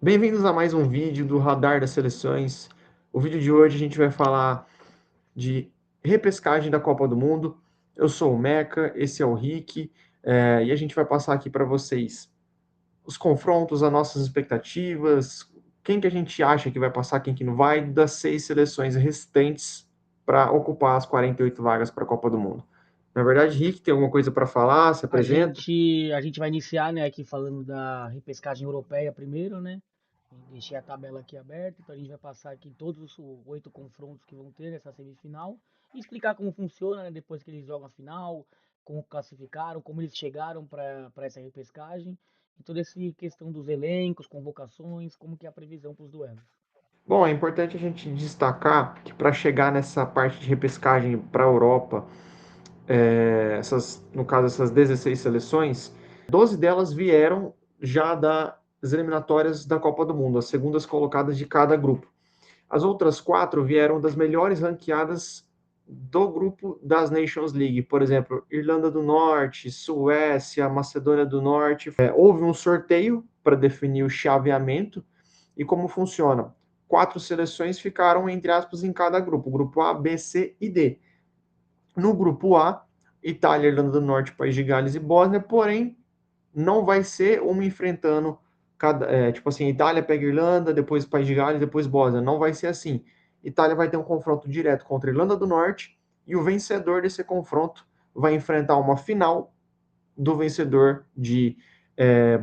Bem-vindos a mais um vídeo do Radar das Seleções. O vídeo de hoje a gente vai falar de repescagem da Copa do Mundo. Eu sou o Meca, esse é o Rick, e a gente vai passar aqui para vocês os confrontos, as nossas expectativas, quem que a gente acha que vai passar, quem que não vai, das 6 seleções restantes para ocupar as 48 vagas para a Copa do Mundo. Na verdade, Rick, tem alguma coisa para falar? Se A apresenta. gente, a gente vai iniciar, né, aqui falando da repescagem europeia primeiro, né? Deixei a tabela aqui aberta, então a gente vai passar aqui todos os 8 confrontos que vão ter nessa semifinal e explicar como funciona, né, depois que eles jogam a final, como classificaram, como eles chegaram para essa repescagem e toda essa questão dos elencos, convocações, como que é a previsão para os duelos. Bom, é importante a gente destacar que para chegar nessa parte de repescagem para a Europa, no caso, essas 16 seleções, 12 delas vieram já das eliminatórias da Copa do Mundo, as segundas colocadas de cada grupo. As outras 4 vieram das melhores ranqueadas do grupo das Nations League, por exemplo, Irlanda do Norte, Suécia, Macedônia do Norte. Houve um sorteio para definir o chaveamento e como funciona. 4 seleções ficaram, entre aspas, em cada grupo, grupo A, B, C e D. No grupo A, Itália, Irlanda do Norte, País de Gales e Bósnia, porém, não vai ser uma enfrentando tipo assim, Itália pega Irlanda, depois País de Gales, depois Bósnia. Não vai ser assim. Itália vai ter um confronto direto contra a Irlanda do Norte e o vencedor desse confronto vai enfrentar uma final do vencedor de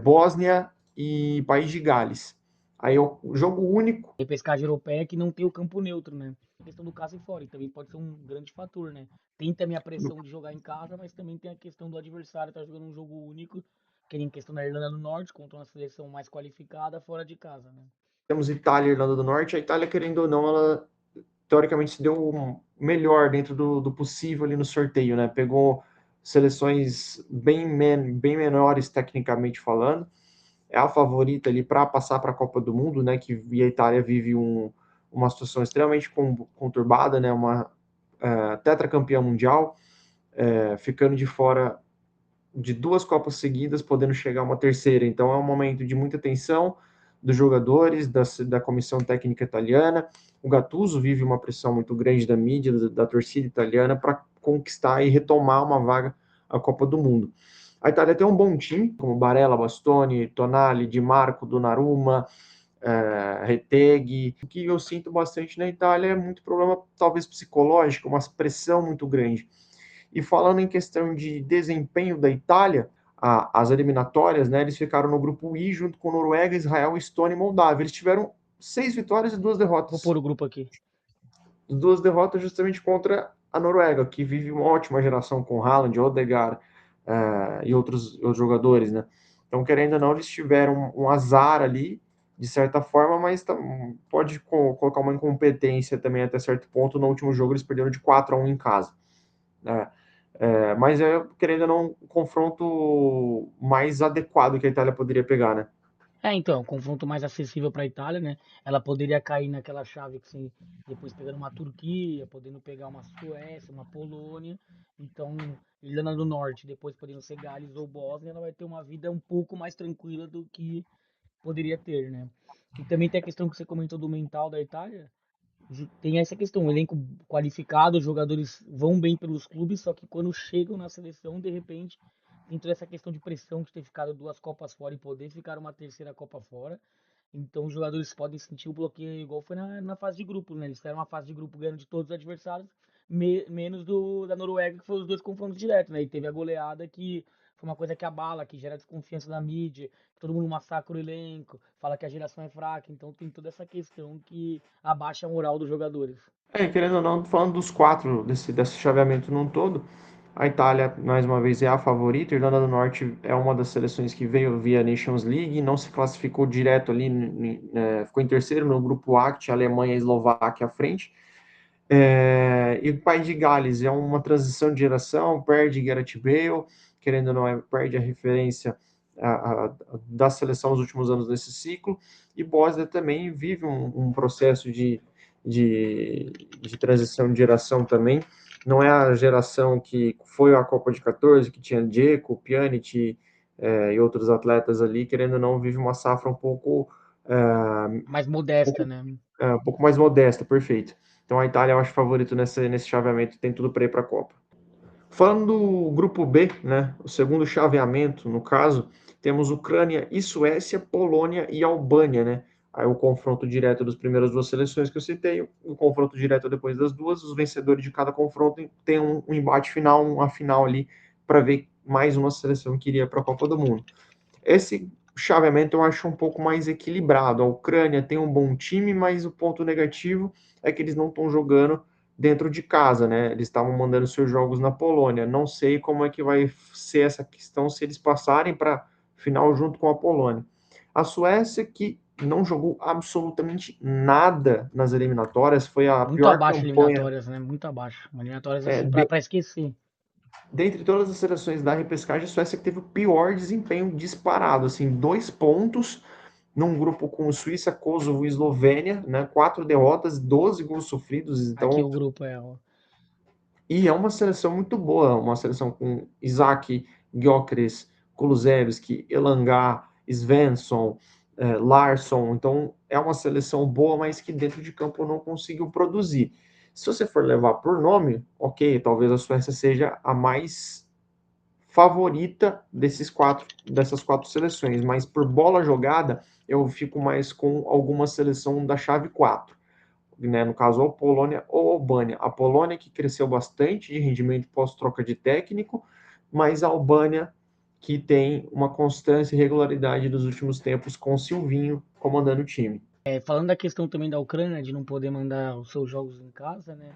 Bósnia e País de Gales. Aí é o jogo único. Repescagem europeia que não tem o campo neutro, né? A questão do casa e fora, e também pode ser um grande fator, né? Tem também a pressão de jogar em casa, mas também tem a questão do adversário estar jogando um jogo único, que nem questão da Irlanda do Norte, contra uma seleção mais qualificada fora de casa, né? Temos Itália e Irlanda do Norte. A Itália, querendo ou não, ela teoricamente se deu melhor dentro do possível ali no sorteio, né? Pegou seleções bem menores tecnicamente falando. É a favorita ali para passar para a Copa do Mundo, né? Que a Itália vive uma situação extremamente conturbada, né? Uma tetracampeã mundial, ficando de fora de 2 Copas seguidas, podendo chegar a uma terceira. Então é um momento de muita tensão dos jogadores, da comissão técnica italiana. O Gattuso vive uma pressão muito grande da mídia, da torcida italiana, para conquistar e retomar uma vaga à Copa do Mundo. A Itália tem um bom time, como Barella, Bastoni, Tonali, Di Marco, Donnarumma, Retegui. O que eu sinto bastante na Itália é muito problema, talvez psicológico, uma pressão muito grande. E falando em questão de desempenho da Itália, as eliminatórias, né, eles ficaram no grupo I junto com Noruega, Israel, Estônia e Moldávia. Eles tiveram 6 vitórias e 2 Vou pôr derrotas. o grupo aqui. 2 derrotas justamente contra a Noruega, que vive uma ótima geração com Haaland, Odegaard e outros jogadores, né? Então, querendo ou não, eles tiveram um azar ali, de certa forma, mas pode colocar uma incompetência também até certo ponto. No último jogo, eles perderam de 4-1 em casa, né? Mas querendo ou não, um confronto mais adequado que a Itália poderia pegar, né? Então, confronto mais acessível para a Itália, né? Ela poderia cair naquela chave que se depois pegando uma Turquia, podendo pegar uma Suécia, uma Polônia. Então, Irlanda do Norte, depois podendo ser Gales ou Bósnia, ela vai ter uma vida um pouco mais tranquila do que poderia ter, né? E também tem a questão que você comentou do mental da Itália. Tem essa questão, o elenco qualificado, os jogadores vão bem pelos clubes, só que quando chegam na seleção, de repente, tem toda essa questão de pressão de ter ficado 2 Copas fora e poder ficar uma terceira Copa fora. Então os jogadores podem sentir o bloqueio, igual foi na fase de grupo, né? Eles fizeram uma fase de grupo ganhando de todos os adversários, menos da Noruega, que foi os 2 confrontos diretos, né? E teve a goleada que foi uma coisa que abala, que gera desconfiança na mídia, que todo mundo massacra o elenco, fala que a geração é fraca, então tem toda essa questão que abaixa a moral dos jogadores. Querendo ou não, falando dos 4 desse chaveamento num todo, a Itália, mais uma vez, é a favorita. A Irlanda do Norte é uma das seleções que veio via Nations League, não se classificou direto ali, ficou em terceiro no grupo A, que tinha a Alemanha e a Eslováquia à frente. E o País de Gales é uma transição de geração, perde Gareth Bale, querendo ou não, perde a referência da seleção nos últimos anos nesse ciclo, e Bósnia também vive um processo de, de transição de geração também. Não é a geração que foi a Copa de 14, que tinha Dzeko, Pjanic e outros atletas ali, querendo ou não, vive uma safra um pouco Mais Um modesta, pouco, né? um pouco mais modesta, perfeito. Então a Itália eu acho favorito nesse chaveamento, tem tudo para ir para a Copa. Falando do grupo B, né, o segundo chaveamento, no caso, temos Ucrânia e Suécia, Polônia e Albânia, né? Aí o confronto direto das primeiras duas seleções que eu citei, o confronto direto depois das duas, os vencedores de cada confronto tem um embate final, uma final ali, para ver mais uma seleção que iria para a Copa do Mundo. Esse chaveamento eu acho um pouco mais equilibrado. A Ucrânia tem um bom time, mas o ponto negativo é que eles não estão jogando dentro de casa, né? Eles estavam mandando seus jogos na Polônia. Não sei como é que vai ser essa questão se eles passarem para final junto com a Polônia. A Suécia, que não jogou absolutamente nada nas eliminatórias, foi a Muito pior abaixo campanha eliminatórias, né? Muito abaixo. Eliminatórias, é, assim, pra esquecer. dentre todas as seleções da repescagem, a Suécia que teve o pior desempenho disparado, assim, 2 pontos num grupo com Suíça, Kosovo e Eslovênia, né? 4 derrotas, 12 gols sofridos, Aqui então o grupo é. Ó, e é uma seleção muito boa, uma seleção com Isaac, Gyökeres, Kulusevski, Elanga, Svensson, Larsson. Então é uma seleção boa, mas que dentro de campo não conseguiu produzir. Se você for levar por nome, ok, talvez a Suécia seja a mais favorita dessas 4 seleções, mas por bola jogada eu fico mais com alguma seleção da chave 4, né? No caso, ou Polônia ou Albânia. A Polônia que cresceu bastante de rendimento pós-troca de técnico, mas a Albânia que tem uma constância e regularidade dos últimos tempos com o Silvinho comandando o time. falando da questão também da Ucrânia, de não poder mandar os seus jogos em casa, né?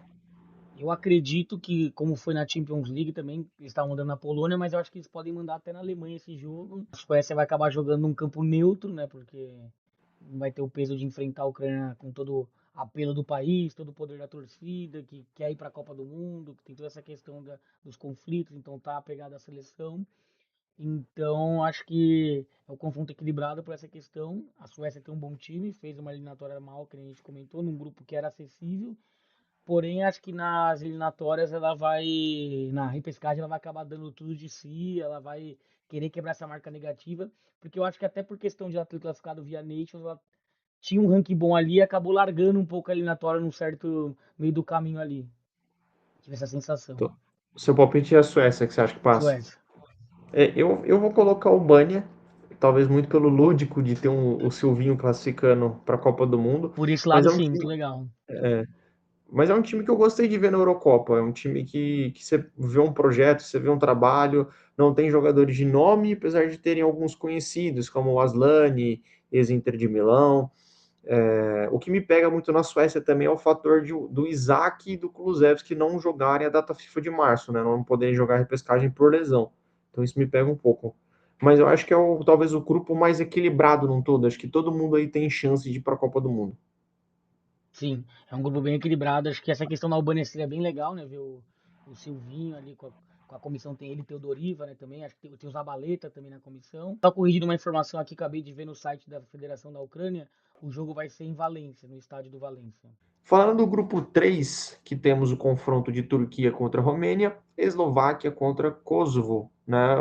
Eu acredito que, como foi na Champions League também, eles estavam mandando na Polônia, mas eu acho que eles podem mandar até na Alemanha esse jogo. A Suécia vai acabar jogando num campo neutro, né? Porque não vai ter o peso de enfrentar a Ucrânia com todo o apelo do país, todo o poder da torcida, que quer ir para a Copa do Mundo, que tem toda essa questão dos conflitos, então tá apegado à seleção. Então, acho que é um confronto equilibrado por essa questão. A Suécia tem um bom time, fez uma eliminatória mal, que a gente comentou, num grupo que era acessível. Porém, acho que nas eliminatórias ela vai, na repescagem ela vai acabar dando tudo de si, ela vai querer quebrar essa marca negativa, porque eu acho que até por questão de ela ter classificado via Nations, ela tinha um ranking bom ali e acabou largando um pouco a eliminatória num certo meio do caminho ali. Tive essa sensação. Então, o seu palpite é a Suécia que você acha que passa? Suécia. Eu vou colocar o Albânia, talvez muito pelo lúdico de ter o Silvinho classificando para a Copa do Mundo, Por esse mas lado, é um sim, muito time legal. Mas é um time que eu gostei de ver na Eurocopa. É um time que você vê um projeto, você vê um trabalho, não tem jogadores de nome, apesar de terem alguns conhecidos, como o Aslani, ex-Inter de Milão. O que me pega muito na Suécia também é o fator do Isaac e do Kulusevski não jogarem a data FIFA de março, né? Não poderem jogar repescagem por lesão. Então isso me pega um pouco. Mas eu acho que é talvez o grupo mais equilibrado num todo. Acho que todo mundo aí tem chance de ir para a Copa do Mundo. Sim, é um grupo bem equilibrado. Acho que essa questão da Albânia seria bem legal, né? Ver o Silvinho ali com a comissão, tem ele e Teodoriva, né? Também, acho que tem o Zabaleta também na comissão. Só corrigindo uma informação aqui, acabei de ver no site da Federação da Ucrânia, o jogo vai ser em Valência, no estádio do Valência. Falando do grupo 3, que temos o confronto de Turquia contra a Romênia, Eslováquia contra Kosovo, né?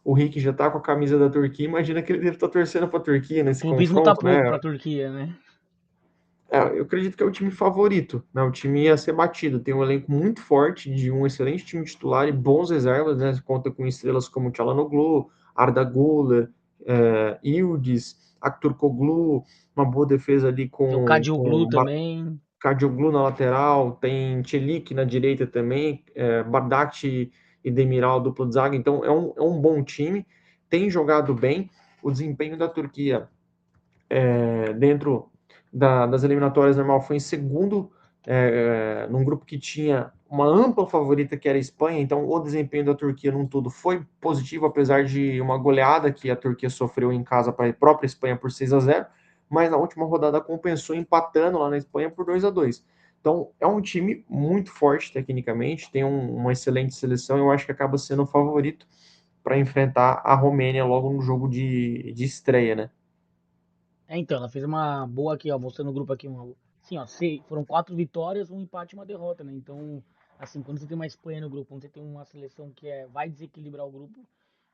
O Rick já tá com a camisa da Turquia, imagina que ele deve estar torcendo para a Turquia O nesse clubismo tá confronto, pouco né? pra Turquia, né? Eu acredito que é o time favorito, né? O time ia ser batido. Tem um elenco muito forte, de um excelente time titular e bons reservas, né? Conta com estrelas como Çalhanoğlu, Arda Güler, Yildiz, Aktürkoğlu, uma boa defesa ali Tem o com Kadioglu também. Kadioglu na lateral, tem Çelik na direita também, Bardakci e Demiral, duplo de zaga, então é um bom time, tem jogado bem. O desempenho da Turquia dentro das eliminatórias normal foi em segundo, num grupo que tinha uma ampla favorita que era a Espanha, então o desempenho da Turquia num todo foi positivo, apesar de uma goleada que a Turquia sofreu em casa para a própria Espanha por 6-0, mas na última rodada compensou empatando lá na Espanha por 2-2. Então é um time muito forte tecnicamente, tem uma excelente seleção, eu acho que acaba sendo o favorito para enfrentar a Romênia logo no jogo de estreia, né? É, então, ela fez uma boa aqui, ó, mostrando o grupo aqui, assim, ó, foram 4 vitórias, um empate e uma derrota, né? Então, assim, quando você tem uma Espanha no grupo, quando você tem uma seleção que vai desequilibrar o grupo,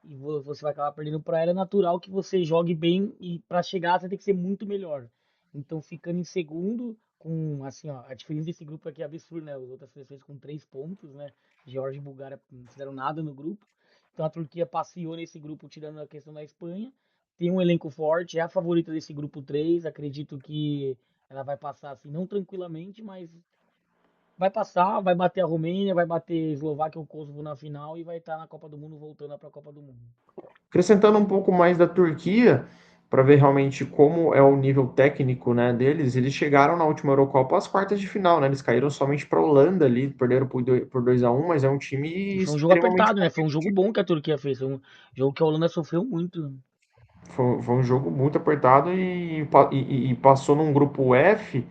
e você vai acabar perdendo para ela, é natural que você jogue bem e para chegar você tem que ser muito melhor. Então, ficando em segundo, com assim, ó, a diferença desse grupo aqui é absurda, né? As outras seleções com 3 pontos, né? Geórgia e Bulgária não fizeram nada no grupo. Então, a Turquia passeou nesse grupo, tirando a questão da Espanha. Tem um elenco forte, é a favorita desse grupo 3. Acredito que ela vai passar assim, não tranquilamente, mas vai passar, vai bater a Romênia, vai bater a Eslováquia ou Kosovo na final e vai estar na Copa do Mundo voltando para a Copa do Mundo. Acrescentando um pouco mais da Turquia, para ver realmente como é o nível técnico, né, deles, eles chegaram na última Eurocopa às quartas de final, né? Eles caíram somente para a Holanda ali, perderam por 2-1, mas é um E time foi um jogo extremamente apertado, né? Foi um jogo bom que a Turquia fez. Foi um jogo que a Holanda sofreu muito. foi um jogo muito apertado e passou num grupo F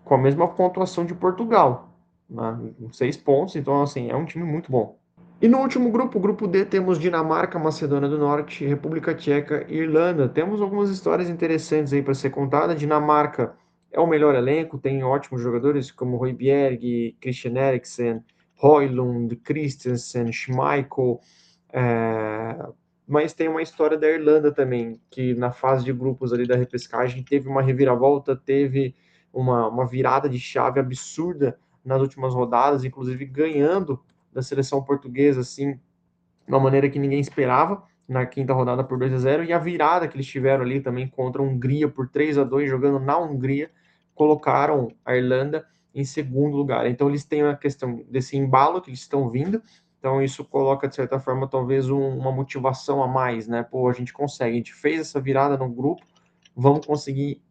com a mesma pontuação de Portugal, né? 6 pontos, então assim, é um time muito bom. E no último grupo, o grupo D, temos Dinamarca, Macedônia do Norte, República Tcheca e Irlanda. Temos algumas histórias interessantes aí para ser contada. Dinamarca é o melhor elenco, tem ótimos jogadores como Højbjerg, Christian Eriksen, Højlund, Christensen, Schmeichel, é, mas tem uma história da Irlanda também, que na fase de grupos ali da repescagem teve uma reviravolta, teve uma virada de chave absurda nas últimas rodadas, inclusive ganhando da seleção portuguesa, assim, de uma maneira que ninguém esperava, na quinta rodada por 2-0, e a virada que eles tiveram ali também contra a Hungria por 3-2, jogando na Hungria, colocaram a Irlanda em segundo lugar. Então eles têm a questão desse embalo que eles estão vindo, então isso coloca, de certa forma, talvez uma motivação a mais, né? Pô, a gente consegue, a gente fez essa virada no grupo, vamos conseguir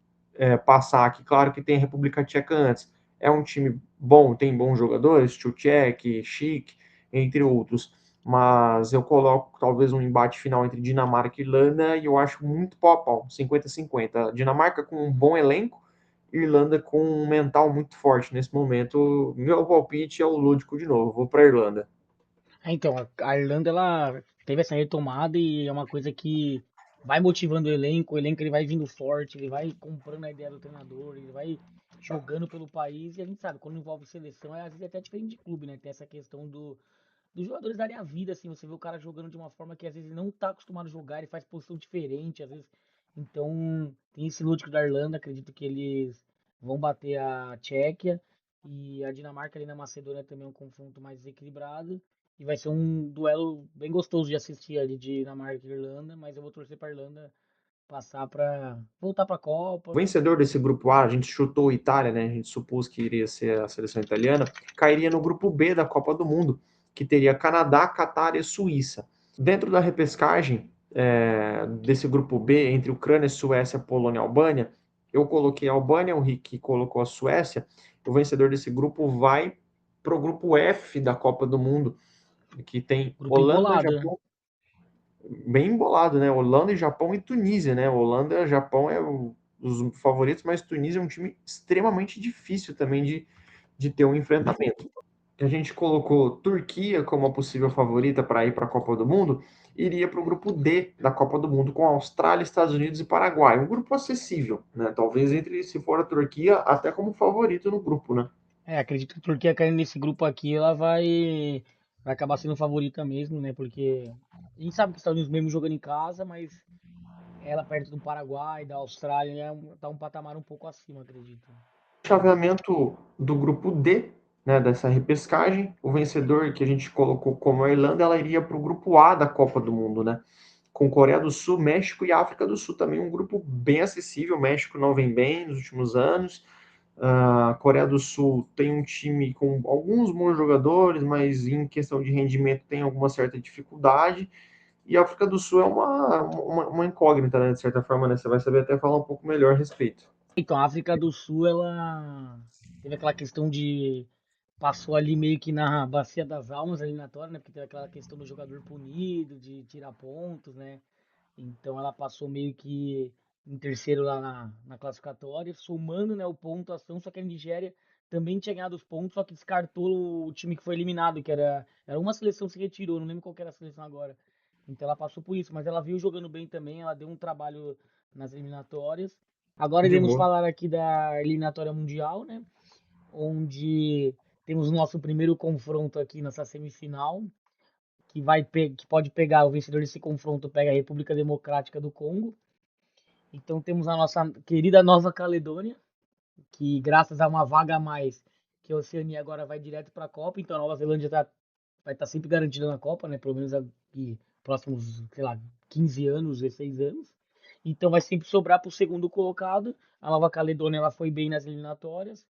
passar aqui. Claro que tem a República Tcheca antes. É um time bom, tem bons jogadores, Tchutchek, Schick, entre outros. Mas eu coloco talvez um embate final entre Dinamarca e Irlanda e eu acho muito pau a pau, 50-50. Dinamarca com um bom elenco, Irlanda com um mental muito forte nesse momento. Meu palpite é o lúdico de novo, vou para a Irlanda. Então, a Irlanda ela teve essa retomada e é uma coisa que vai motivando o elenco ele vai vindo forte, ele vai comprando a ideia do treinador, ele vai jogando pelo país e a gente sabe, quando envolve seleção, às vezes é até diferente de clube, né? Tem essa questão dos jogadores darem a vida, assim, você vê o cara jogando de uma forma que às vezes ele não tá acostumado a jogar, ele faz posição diferente, às vezes. Então, tem esse lúdico da Irlanda, acredito que eles vão bater a Tchequia e a Dinamarca ali na Macedônia também é um confronto mais desequilibrado. E vai ser um duelo bem gostoso de assistir ali de Dinamarca e Irlanda, mas eu vou torcer pra Irlanda passar pra voltar pra O Copa. vencedor desse grupo A, a gente chutou Itália, né? A gente supôs que iria ser a seleção italiana, cairia no grupo B da Copa do Mundo, que teria Canadá, Catar e Suíça. Dentro da repescagem desse grupo B, entre Ucrânia, Suécia, Polônia e Albânia, eu coloquei a Albânia, o Rick colocou a Suécia. O vencedor desse grupo vai para o grupo F da Copa do Mundo, que tem Grupo Holanda, embolado, né? Japão, bem embolado, né? Holanda e Japão e Tunísia, né? Holanda e Japão os favoritos, mas Tunísia é um time extremamente difícil também de ter um enfrentamento. A gente colocou Turquia como a possível favorita para ir para a Copa do Mundo, iria para o grupo D da Copa do Mundo, com Austrália, Estados Unidos e Paraguai. Um grupo acessível, né? Talvez entre, se for a Turquia, até como favorito no grupo, né? Acredito que a Turquia caindo nesse grupo aqui, ela vai acabar sendo favorita mesmo, né? Porque a gente sabe que os Estados Unidos mesmo jogando em casa, mas ela perto do Paraguai, da Austrália, tá um patamar um pouco acima, acredito. Chaveamento do grupo D, né, dessa repescagem, o vencedor que a gente colocou como a Irlanda, ela iria para o grupo A da Copa do Mundo, né? Com Coreia do Sul, México e África do Sul também um grupo bem acessível. O México não vem bem nos últimos anos. A Coreia do Sul tem um time com alguns bons jogadores, mas em questão de rendimento tem alguma certa dificuldade. E a África do Sul é uma incógnita, né, de certa forma, né? Você vai saber até falar um pouco melhor a respeito. Então, a África do Sul, ela teve aquela questão de passou ali meio que na bacia das almas eliminatória, né? Porque teve aquela questão do jogador punido, de tirar pontos, né? Então ela passou meio que em terceiro lá na classificatória, somando, né, o pontuação, só que a Nigéria também tinha ganhado os pontos, só que descartou o time que foi eliminado, que era uma seleção que se retirou, não lembro qual que era a seleção agora. Então ela passou por isso, mas ela viu jogando bem também, ela deu um trabalho nas eliminatórias. Agora De iremos boa. falar aqui da eliminatória mundial, né? Onde temos o nosso primeiro confronto aqui nessa semifinal, que pode pegar o vencedor desse confronto, pega a República Democrática do Congo. Então temos a nossa querida Nova Caledônia, que graças a uma vaga a mais, que a Oceania agora vai direto para a Copa, então a Nova Zelândia vai estar sempre garantida na Copa, né? Pelo menos aqui, próximos, sei lá, 15 anos, 16 anos. Então vai sempre sobrar para o segundo colocado. A Nova Caledônia ela foi bem nas eliminatórias.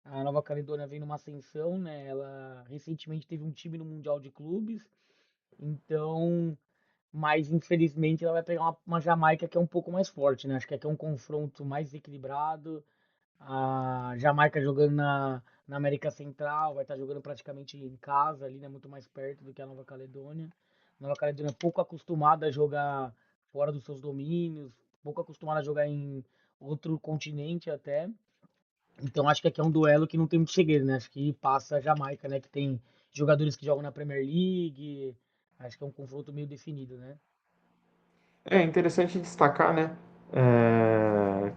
A Nova Caledônia vem numa ascensão, né? Ela recentemente teve um time no Mundial de Clubes. Então, mas infelizmente ela vai pegar uma Jamaica que é um pouco mais forte, né? Acho que aqui é um confronto mais equilibrado. A Jamaica jogando na América Central, vai estar jogando praticamente em casa ali, né? Muito mais perto do que a Nova Caledônia. A Nova Caledônia é pouco acostumada a jogar fora dos seus domínios, pouco acostumada a jogar em outro continente até. Então acho que aqui é um duelo que não tem muito segredo, né? Acho que passa a Jamaica, né? Que tem jogadores que jogam na Premier League. Acho que é um confronto meio definido, né? É interessante destacar, né?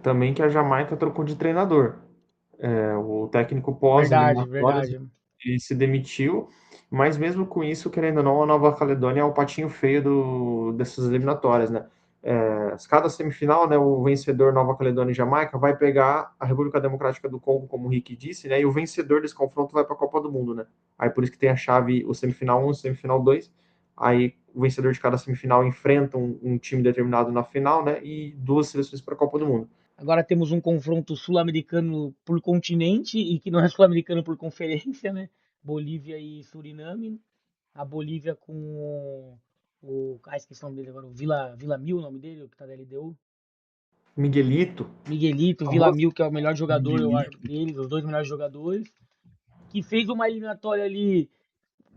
Também que a Jamaica trocou de treinador. O técnico Verdade, pós-eliminatórias verdade. ele se demitiu, mas mesmo com isso, querendo ou não, a Nova Caledônia é o patinho feio dessas eliminatórias, né? Cada semifinal, né, o vencedor Nova Caledônia e Jamaica vai pegar a República Democrática do Congo, como o Rick disse, né? E o vencedor desse confronto vai para a Copa do Mundo, né? Aí por isso que tem a chave, o semifinal 1 e o semifinal 2. Aí o vencedor de cada semifinal enfrenta um time determinado na final, né? E duas seleções para a Copa do Mundo. Agora temos um confronto sul-americano por continente e que não é sul-americano por conferência, né? Bolívia e Suriname. A Bolívia com esqueci o nome dele agora, Vila Mil, o nome dele, o que tá da LDU. Miguelito, Miguelito, Vila famoso Mil, que é o melhor jogador, eu acho, Miguelito. deles, os dois melhores jogadores. Que fez uma eliminatória ali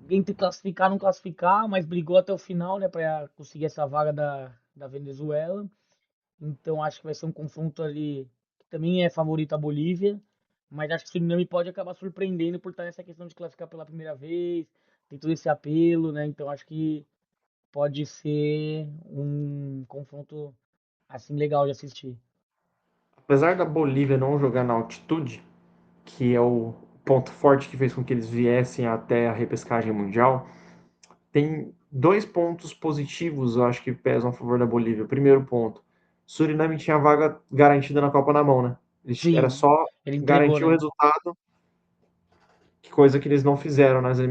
entre classificar e não classificar, mas brigou até o final, né, para conseguir essa vaga da Venezuela. Então acho que vai ser um confronto ali que também é favorito a Bolívia, mas acho que o Suriname pode acabar surpreendendo por estar nessa questão de classificar pela primeira vez, tem todo esse apelo, né? Então acho que pode ser um confronto assim legal de assistir. Apesar da Bolívia não jogar na altitude, que é o ponto forte que fez com que eles viessem até a repescagem mundial, tem dois pontos positivos, eu acho que pesam a favor da Bolívia. Primeiro ponto, Suriname tinha vaga garantida na Copa na mão, né? Era Sim, só ele entregou, garantir o né? resultado, que coisa que eles não fizeram nas Então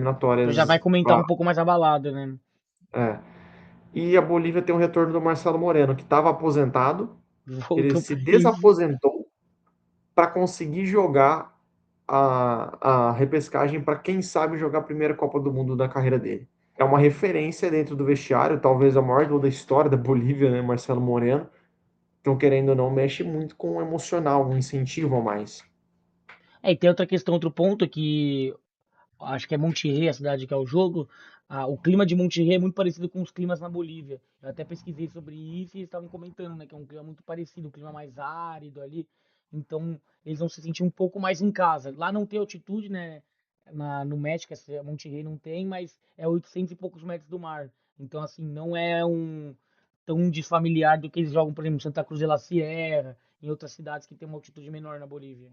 já vai eliminatórias. comentar um pouco mais abalado, né? É. E a Bolívia tem o retorno do Marcelo Moreno, que estava aposentado, ele Voltou se para isso. desaposentou para conseguir jogar a repescagem para quem sabe jogar a primeira Copa do Mundo da carreira dele. É uma referência dentro do vestiário, talvez a maior gol da história da Bolívia, né, Marcelo Moreno. Então, querendo ou não, mexe muito com o emocional, um incentivo a mais. É, e tem outra questão, outro ponto que acho que é Monterrey, a cidade que é o jogo. O clima de Monterrey é muito parecido com os climas na Bolívia. Eu até pesquisei sobre isso e eles estavam comentando, né, que é um clima muito parecido, um clima mais árido ali. Então, eles vão se sentir um pouco mais em casa. Lá não tem altitude, né? No México, Monterrey não tem, mas é 800 e poucos metros do mar. Então, assim, não é um tão desfamiliar do que eles jogam, por exemplo, em Santa Cruz de la Sierra, em outras cidades que tem uma altitude menor na Bolívia.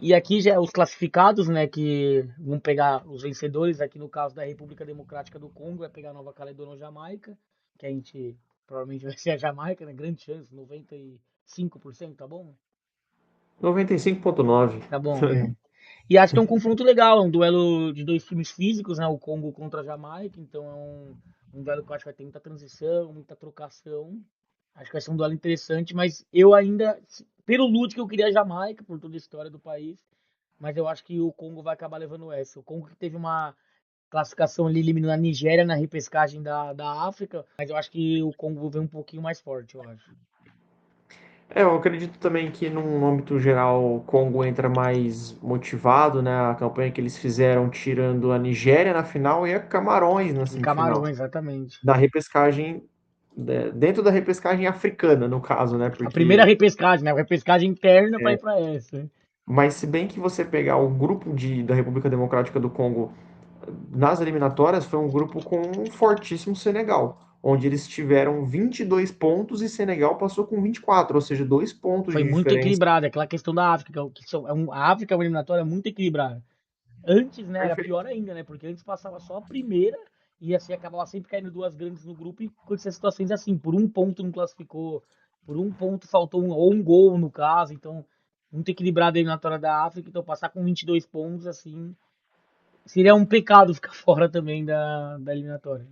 E aqui já é os classificados, né, que vão pegar os vencedores, aqui no caso da República Democrática do Congo, vai pegar Nova Caledônia ou Jamaica, que a gente provavelmente vai ser a Jamaica, né, grande chance, 95%, tá bom? 95,9. Tá bom, é. E acho que é um confronto legal, é um duelo de dois times físicos, né, o Congo contra a Jamaica, então é um duelo que eu acho que vai ter muita transição, muita trocação. Acho que vai ser um duelo interessante, mas eu ainda, pelo lúdico, eu queria a Jamaica, por toda a história do país. Mas eu acho que o Congo vai acabar levando essa. O Congo que teve uma classificação ali eliminando a Nigéria na repescagem da África, mas eu acho que o Congo vem um pouquinho mais forte, eu acho. Eu acredito também que, num âmbito geral, o Congo entra mais motivado, né? A campanha que eles fizeram tirando a Nigéria na final e a Camarões na Em semifinal. Camarões, exatamente. Da repescagem, dentro da repescagem africana, no caso, né? A primeira Porque, repescagem, né? A repescagem interna para ir para essa. mas se bem que você pegar o grupo da República Democrática do Congo nas eliminatórias, foi um grupo com um fortíssimo Senegal, onde eles tiveram 22 pontos e Senegal passou com 24, ou seja, 2 pontos Foi de muito diferença. equilibrada, aquela questão da África, a África é uma eliminatória muito equilibrada. Antes, né, era Perfeito. pior ainda, né? Porque antes passava só a primeira e assim acabava sempre caindo duas grandes no grupo e aconteciam situações assim, por um ponto não classificou, por um ponto faltou ou um gol no caso, então muito equilibrado a eliminatória da África, então passar com 22 pontos assim, seria um pecado ficar fora também da eliminatória.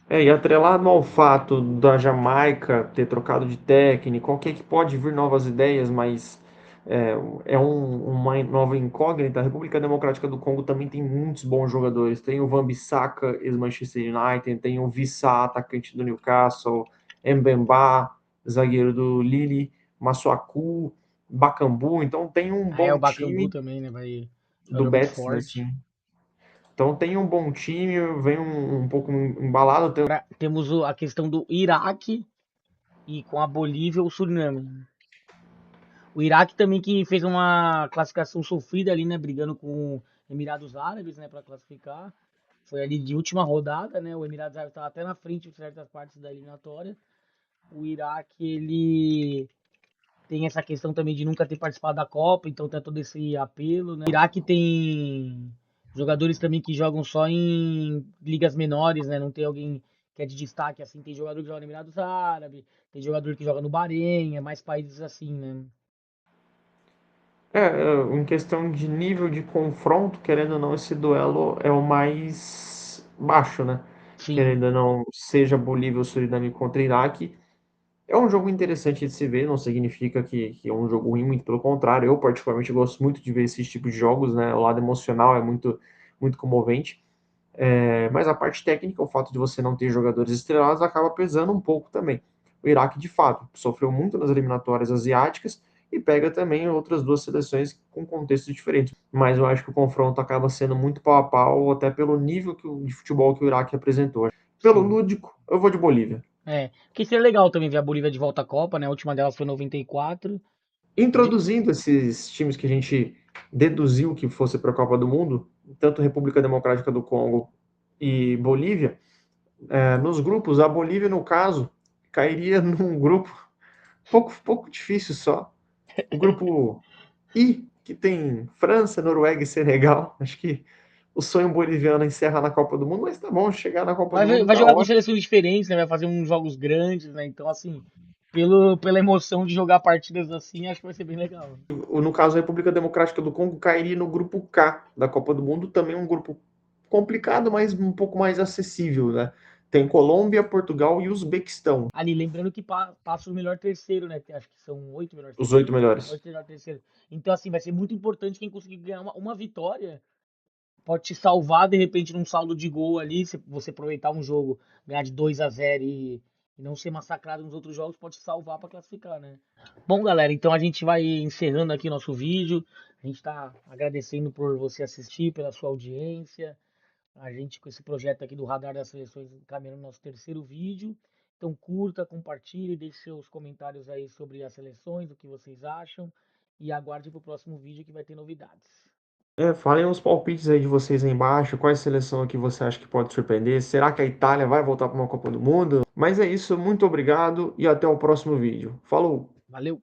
E atrelado ao fato da Jamaica ter trocado de técnico, ok, que pode vir novas ideias, mas é, uma nova incógnita. A República Democrática do Congo também tem muitos bons jogadores. Tem o Wan-Bissaka, ex-Manchester United, tem o Wissa, atacante do Newcastle, Mbemba, zagueiro do Lille, Masuaku, Bakambu. Então tem um Aí é o bom Bakambu time também, né, vai do jogador muito Betis, né? forte. Sim. Então tem um bom time, vem um pouco embalado. Temos a questão do Iraque e com a Bolívia o Suriname. O Iraque também que fez uma classificação sofrida ali, né, brigando com Emirados Árabes, né, para classificar. Foi ali de última rodada, né? O Emirados Árabes estava até na frente em certas partes da eliminatória. O Iraque, ele tem essa questão também de nunca ter participado da Copa, então tem todo esse apelo, né? O Iraque tem jogadores também que jogam só em ligas menores, né? Não tem alguém que é de destaque, assim. Tem jogador que joga no Emirados Árabes, tem jogador que joga no Bahrein, é mais países assim, né? Em questão de nível de confronto, querendo ou não, esse duelo é o mais baixo, né? Sim, Querendo ou não, seja Bolívia ou Suriname contra Iraque. É um jogo interessante de se ver, não significa que é um jogo ruim, muito pelo contrário. Eu, particularmente, gosto muito de ver esses tipos de jogos, né? O lado emocional é muito comovente. Mas a parte técnica, o fato de você não ter jogadores estrelados, acaba pesando um pouco também. O Iraque, de fato, sofreu muito nas eliminatórias asiáticas e pega também outras duas seleções com contextos diferentes. Mas eu acho que o confronto acaba sendo muito pau a pau, até pelo nível de futebol que o Iraque apresentou. Pelo sim. lúdico, eu vou de Bolívia. É, que seria legal também ver a Bolívia de volta à Copa, né? A última delas foi em 94. De... Introduzindo esses times que a gente deduziu que fosse para a Copa do Mundo, tanto República Democrática do Congo e Bolívia, nos grupos, a Bolívia, no caso, cairia num grupo pouco difícil só. O grupo I, que tem França, Noruega e Senegal. Acho que o sonho boliviano encerra na Copa do Mundo, mas tá bom, chegar na Copa do Mundo Vai tá jogar com ótimo. seleções diferentes, né? Vai fazer uns jogos grandes, né? Então, assim, pela emoção de jogar partidas assim, acho que vai ser bem legal. No caso, a República Democrática do Congo cairia no grupo K da Copa do Mundo, também um grupo complicado, mas um pouco mais acessível, né? Tem Colômbia, Portugal e Uzbequistão, Ali, lembrando que passa o melhor terceiro, né? Acho que são 8 melhores os terceiros. 8 melhores. 8 melhores terceiros. Então, assim, vai ser muito importante quem conseguir ganhar uma vitória. Pode te salvar, de repente, num saldo de gol ali. Se você aproveitar um jogo, ganhar de 2-0 e não ser massacrado nos outros jogos, pode te salvar para classificar, né? Bom, galera, então a gente vai encerrando aqui nosso vídeo. A gente está agradecendo por você assistir, pela sua audiência. A gente com esse projeto aqui do Radar das Seleções encaminhando o nosso terceiro vídeo. Então curta, compartilhe, deixe seus comentários aí sobre as seleções, o que vocês acham. E aguarde para o próximo vídeo que vai ter novidades. Falem os palpites aí de vocês aí embaixo, qual seleção aqui você acha que pode surpreender? Será que a Itália vai voltar para uma Copa do Mundo? Mas é isso, muito obrigado e até o próximo vídeo. Falou! Valeu!